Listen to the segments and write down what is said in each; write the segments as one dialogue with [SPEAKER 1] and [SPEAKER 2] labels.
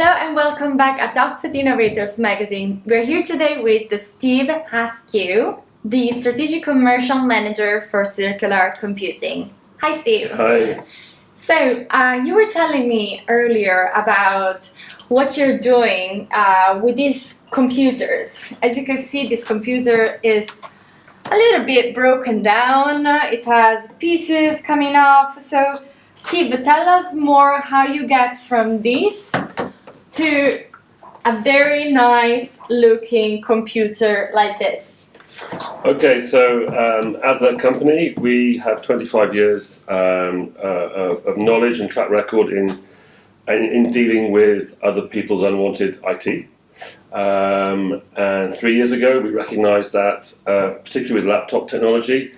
[SPEAKER 1] Hello and welcome back at Talks at Innovators magazine. We're here today with Steve Haskew, the Strategic Commercial Manager for Circular Computing. Hi Steve.
[SPEAKER 2] Hi.
[SPEAKER 1] So, you were telling me earlier about what you're doing with these computers. As you can see, this computer is a little bit broken down. It has pieces coming off. So, Steve, tell us more how you get from this to a very nice looking computer like this.
[SPEAKER 2] Okay, so as a company, we have 25 years of knowledge and track record in dealing with other people's unwanted IT. And 3 years ago, we recognised that, particularly with laptop technology,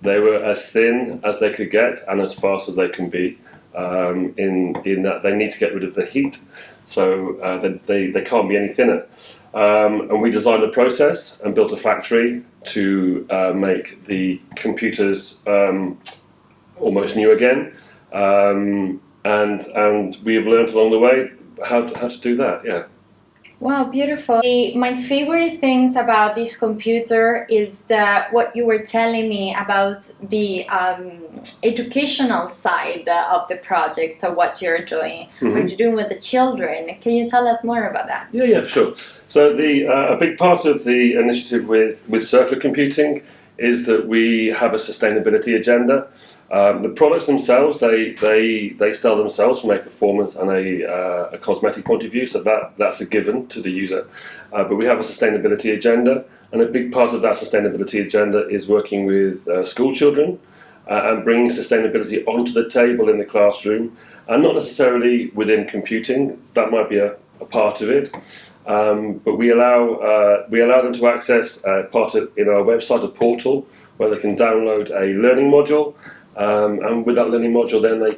[SPEAKER 2] they were as thin as they could get and as fast as they can be. In that they need to get rid of the heat, so they can't be any thinner. And we designed a process and built a factory to make the computers almost new again. And we have learned along the way how to do that. Yeah.
[SPEAKER 1] Wow, beautiful. My favorite things about this computer is what you were telling me about the educational side of the project, of what you're doing, what you're doing with the children. Can you tell us more about that?
[SPEAKER 2] Yeah, for sure. So a big part of the initiative with circular computing is that we have a sustainability agenda. The products themselves, they sell themselves from a performance and a cosmetic point of view, so that's a given to the user. But we have a sustainability agenda, and a big part of that sustainability agenda is working with school children and bringing sustainability onto the table in the classroom, and not necessarily within computing. That might be a part of it. But we allow them to access in our website, a portal where they can download a learning module. And with that learning module, then they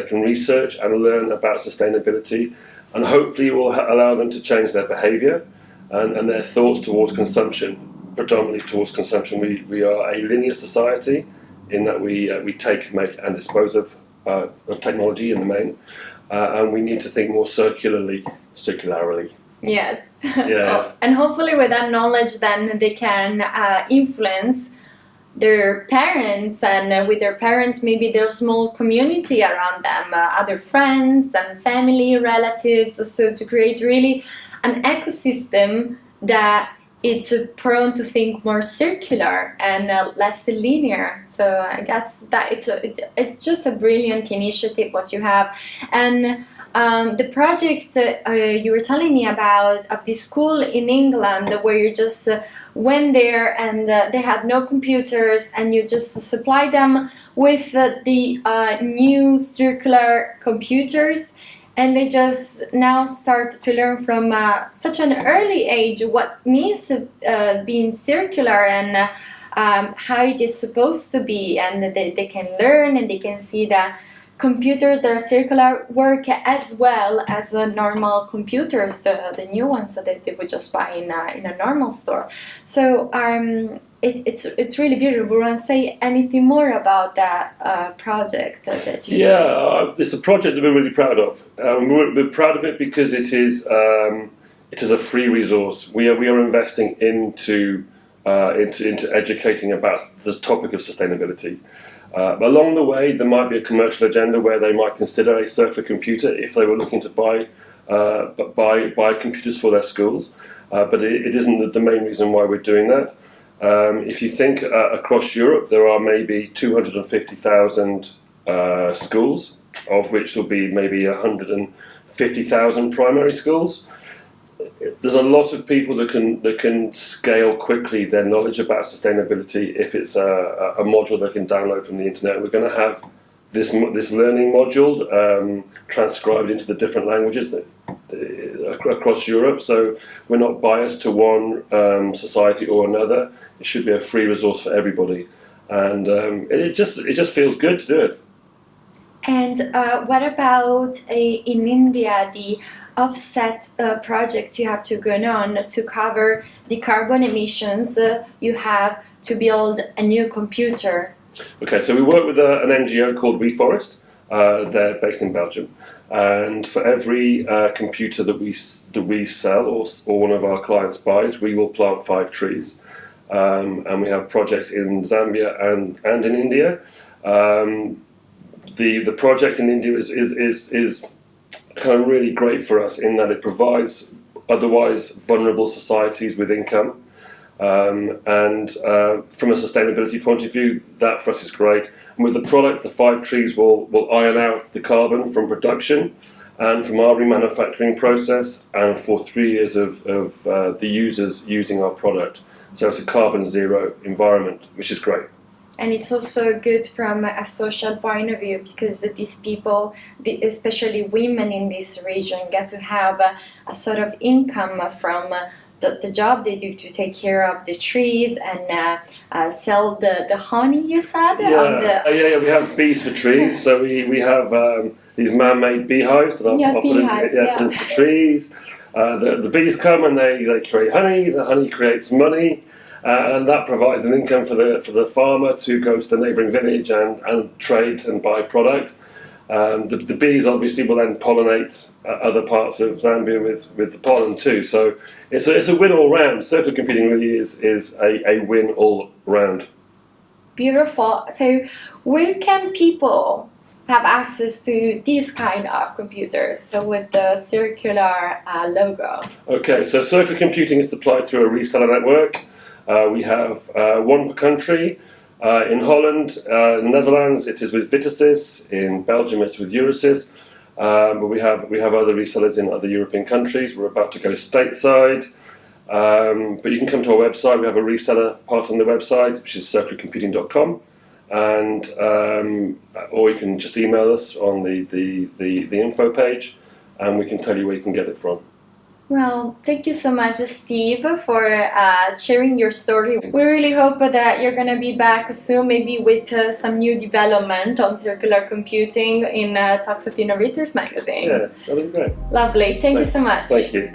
[SPEAKER 2] can research and learn about sustainability, and hopefully will allow them to change their behaviour and their thoughts towards consumption, predominantly towards consumption. We are a linear society in that we take, make, and dispose of technology in the main, and we need to think more circularly.
[SPEAKER 1] Yes.
[SPEAKER 2] Yeah.
[SPEAKER 1] And hopefully, with that knowledge, then they can influence their parents, and with their parents maybe their small community around them, other friends and family, relatives, so to create really an ecosystem that it's prone to think more circular and less linear. So I guess that it's just a brilliant initiative what you have. And the project you were telling me about of this school in England where you just went there and they had no computers and you just supplied them with the new circular computers, and they just now start to learn from such an early age what means being circular and how it is supposed to be, and they can learn and they can see that computers that are circular work as well as the normal computers, the new ones that they would just buy in a normal store. So it's really beautiful. We want to say anything more about that project that you
[SPEAKER 2] did? It's a project that we're really proud of. We're proud of it because it is a free resource. We are investing into educating about the topic of sustainability. Along the way, there might be a commercial agenda where they might consider a circular computer if they were looking to buy computers for their schools. But it isn't the main reason why we're doing that. If you think across Europe, there are maybe 250,000 schools, of which will be maybe 150,000 primary schools. There's a lot of people that can scale quickly their knowledge about sustainability if it's a module they can download from the internet. We're going to have this learning module transcribed into the different languages across Europe. So we're not biased to one society or another. It should be a free resource for everybody, and it just feels good to do it.
[SPEAKER 1] And what about in India, the offset project you have to go on to cover the carbon emissions you have to build a new computer?
[SPEAKER 2] Okay, so we work with an NGO called WeForest, They're based in Belgium, and for every computer that we sell or one of our clients buys, we will plant 5 trees. And we have projects in Zambia and in India. The project in India is kind of really great for us in that it provides otherwise vulnerable societies with income. And from a sustainability point of view, that for us is great. And with the product, the 5 trees will iron out the carbon from production and from our remanufacturing process, and for 3 years of the users using our product. So it's a carbon zero environment, which is great.
[SPEAKER 1] And it's also good from a social point of view, because these people, especially women in this region, get to have a sort of income from the job they do to take care of the trees and sell the honey, you said?
[SPEAKER 2] Yeah, we have bees for trees. So we have these man-made beehives that are put into trees. The bees come and they create honey. The honey creates money. And that provides an income for the farmer to go to the neighbouring village and trade and buy product. The bees obviously will then pollinate other parts of Zambia with the pollen too. So it's a win all round. Circular computing really is a win all round.
[SPEAKER 1] Beautiful. So where can people have access to these kind of computers? So with the circular logo.
[SPEAKER 2] Okay, so circular computing is supplied through a reseller network. We have one per country. In Holland, Netherlands, it is with Vitasys. In Belgium, it's with Eurosys. But we have other resellers in other European countries. We're about to go stateside. But you can come to our website. We have a reseller part on the website, which is circularcomputing.com. And or you can just email us on the info page, and we can tell you where you can get it from.
[SPEAKER 1] Well, thank you so much, Steve, for sharing your story. We really hope that you're going to be back soon, maybe with some new development on circular computing in Talks at Innovators magazine.
[SPEAKER 2] Yeah, that'll be great.
[SPEAKER 1] Lovely. Thank you so much.
[SPEAKER 2] Thank you.